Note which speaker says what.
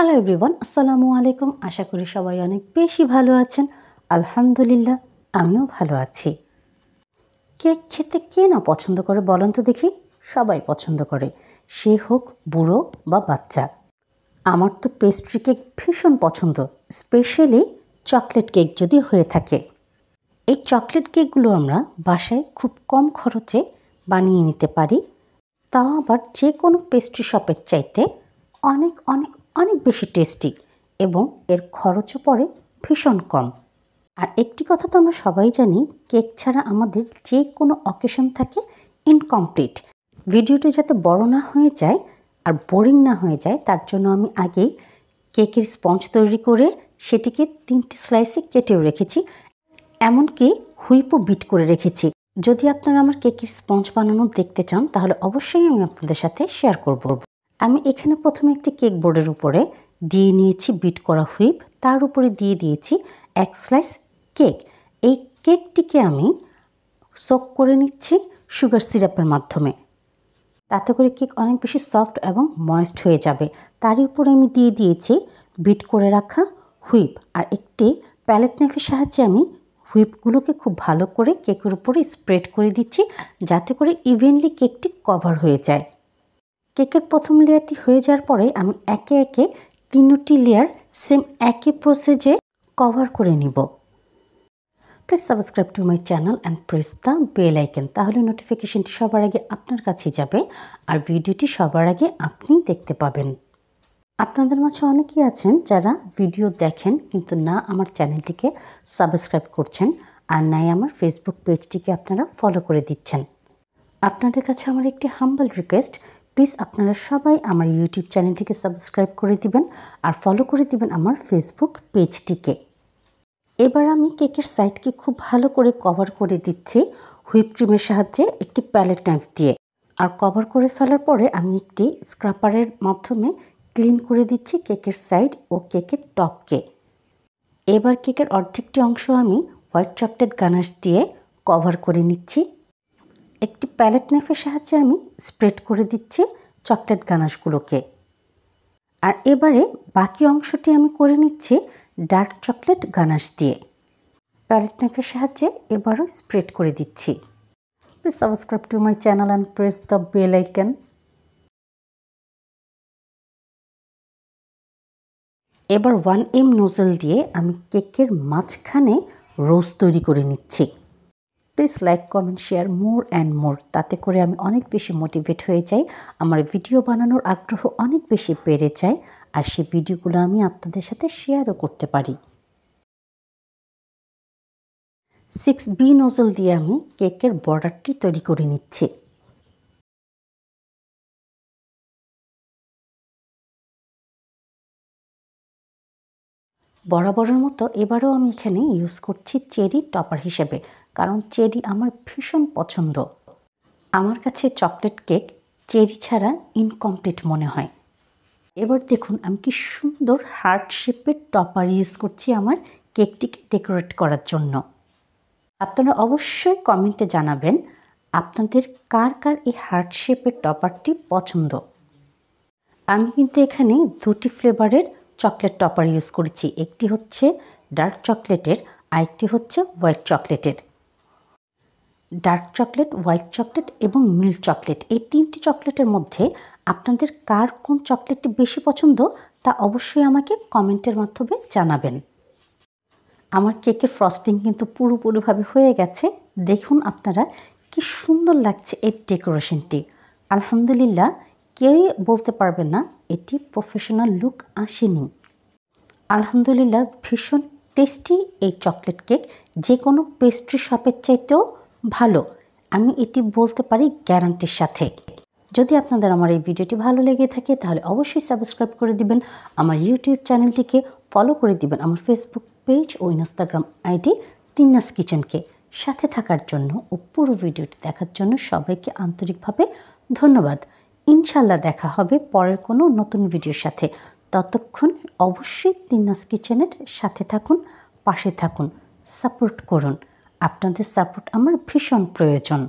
Speaker 1: Hello everyone, আসসালামু আলাইকুম। আশা করি সবাই অনেক বেশি ভালো আছেন। আলহামদুলিল্লাহ, আমিও ভালো আছি। কেক খেতে কে না পছন্দ করে বলেন তো দেখি? সবাই পছন্দ করে, সে হোক বুড়ো বা বাচ্চা। আমার তো পেস্ট্রি কেক ভীষণ পছন্দ, স্পেশালি চকলেট কেক যদি হয়ে থাকে। এই চকলেট কেকগুলো আমরা বাসায় খুব কম খরচে বানিয়ে নিতে পারি, তাও আবার যে কোনো পেস্ট্রি শপের চাইতে অনেক অনেক অনেক বেশি টেস্টি, এবং এর খরচও পড়ে ভীষণ কম। আর একটি কথা তো আমরা সবাই জানি, কেক ছাড়া আমাদের যে কোনো অকেশন থাকে ইনকমপ্লিট। ভিডিওটি যাতে বড় না হয়ে যায় আর বোরিং না হয়ে যায়, তার জন্য আমি আগেই কেকের স্পঞ্জ তৈরি করে সেটিকে 3টি স্লাইসে কেটেও রেখেছি, এমনকি হুইপও বিট করে রেখেছি। যদি আপনারা আমার কেকের স্পঞ্জ বানানো দেখতে চান তাহলে অবশ্যই আমি আপনাদের সাথে শেয়ার করব। আমি এখানে প্রথমে একটি কেক বোর্ডের উপরে দিয়ে নিয়েছি বিট করা হুইপ, তার উপরে দিয়ে দিয়েছি 1 স্লাইস কেক। এই কেকটিকে আমি সোক করে নিচ্ছি সুগার সিরাপের মাধ্যমে, তাতে করে কেক অনেক বেশি সফট এবং ময়েস্ট হয়ে যাবে। তার উপরে আমি দিয়ে দিয়েছি বিট করে রাখা হুইপ, আর একটি প্যালেট নাইফের সাহায্যে আমি হুইপগুলোকে খুব ভালো করে কেকের উপরে স্প্রেড করে দিচ্ছি, যাতে করে ইভেনলি কেকটি কভার হয়ে যায়। কেকের প্রথম লেয়ারটি হয়ে যাওয়ার পরে আমি একে একে 3টি লেয়ার সেম একই প্রসেসে কভার করে নিব। Please subscribe to my channel and press the bell icon, তাহলে নোটিফিকেশনটি সবার আগে আপনার কাছেই যাবে আর ভিডিওটি সবার আগে আপনি দেখতে পাবেন। আপনাদের মাঝে অনেকেই আছেন যারা ভিডিও দেখেন কিন্তু না আমার চ্যানেলটিকে সাবস্ক্রাইব করছেন, আর নাই আমার ফেসবুক পেজটিকে আপনারা ফলো করে দিচ্ছেন। আপনাদের কাছে আমার একটি হাম্বল রিকোয়েস্ট, প্লিজ আপনারা সবাই আমার ইউটিউব চ্যানেলটিকে সাবস্ক্রাইব করে দিবেন আর ফলো করে দিবেন আমার ফেসবুক পেজটিকে। এবার আমি কেকের সাইডকে খুব ভালো করে কভার করে দিচ্ছি হুইপ ক্রিমের সাহায্যে একটি প্যালেট নাইফ দিয়ে, আর কভার করে ফেলার পরে আমি একটি স্ক্রাপারের মাধ্যমে ক্লিন করে দিচ্ছি কেকের সাইড ও কেকের টপকে। এবার কেকের অর্ধেকটি অংশ আমি হোয়াইট চকলেট গানাশ দিয়ে কভার করে নিচ্ছি। একটি প্যালেট নাইফের সাহায্যে আমি স্প্রেড করে দিচ্ছি চকলেট গানাশগুলোকে, আর এবারে বাকি অংশটি আমি করে নিচ্ছি ডার্ক চকলেট গানাশ দিয়ে। প্যালেট নাইফের সাহায্যে এবারও স্প্রেড করে দিচ্ছি। Please subscribe to my channel and press the bell icon. এবার 1M নোজেল দিয়ে আমি কেকের মাঝখানে রোজ তৈরি করে নিচ্ছি। Please like, comment, share more and more, তাতে করে আমি অনেক বেশি মোটিভেট হয়ে যাই, আমার ভিডিও বানানোর আগ্রহ অনেক বেশি বেড়ে যায়, আর সেই ভিডিওগুলো আমি আপনাদের সাথে শেয়ারও করতে পারি। 6B নোজেল দিয়ে আমি কেকের বর্ডারটি তৈরি করে নিচ্ছি। বরাবরের মতো এবারও আমি এখানে ইউজ করছি চেরি টপার হিসেবে, কারণ চেরি আমার ভীষণ পছন্দ। আমার কাছে চকলেট কেক চেরি ছাড়া ইনকমপ্লিট মনে হয়। এবার দেখুন আমি কি সুন্দর হার্ট শেপের টপার ইউজ করছি আমার কেকটিকে ডেকোরেট করার জন্য। আপনারা অবশ্যই কমেন্টে জানাবেন আপনাদের কার কার এই হার্ট শেপের টপারটি পছন্দ। আমি কিন্তু এখানে 2টি ফ্লেভারের চকলেট টপার ইউজ করেছি, একটি হচ্ছে ডার্ক চকলেটের, আরেকটি হচ্ছে হোয়াইট চকলেটের। ডার্ক চকলেট, হোয়াইট চকলেট এবং মিল্ক চকলেট, এই 3টি চকলেটের মধ্যে আপনাদের কার কোন চকলেটটি বেশি পছন্দ তা অবশ্যই আমাকে কমেন্টের মাধ্যমে জানাবেন। আমার কেকের ফ্রস্টিং কিন্তু পুরোপুরিভাবে হয়ে গেছে, দেখুন আপনারা কি সুন্দর লাগছে এই ডেকোরেশনটি। আলহামদুলিল্লাহ, কেউই বলতে পারবে না এটি প্রফেশনাল লুক আসেনি। আলহামদুলিল্লাহ, ভীষণ টেস্টি এই চকলেট কেক, যে কোনো পেস্ট্রি শপের চাইতেও ভালো, আমি এটি বলতে পারি গ্যারান্টির সাথে। যদি আপনাদের আমার এই ভিডিওটি ভালো লেগে থাকে তাহলে অবশ্যই সাবস্ক্রাইব করে দিবেন, আমার ইউটিউব চ্যানেলটিকে ফলো করে দিবেন, আমার ফেসবুক পেজ ও ইনস্টাগ্রাম আইডি তিন্নাস কিচেনকে। সাথে থাকার জন্য ও পুরো ভিডিওটি দেখার জন্য সবাইকে আন্তরিকভাবে ধন্যবাদ। ইনশাল্লাহ দেখা হবে পরের কোনো নতুন ভিডিওর সাথে। ততক্ষণ অবশ্যই তিন্নাস কিচেনের সাথে থাকুন, পাশে থাকুন, সাপোর্ট করুন। আপনাদের সাপোর্ট আমার ভীষণ প্রয়োজন।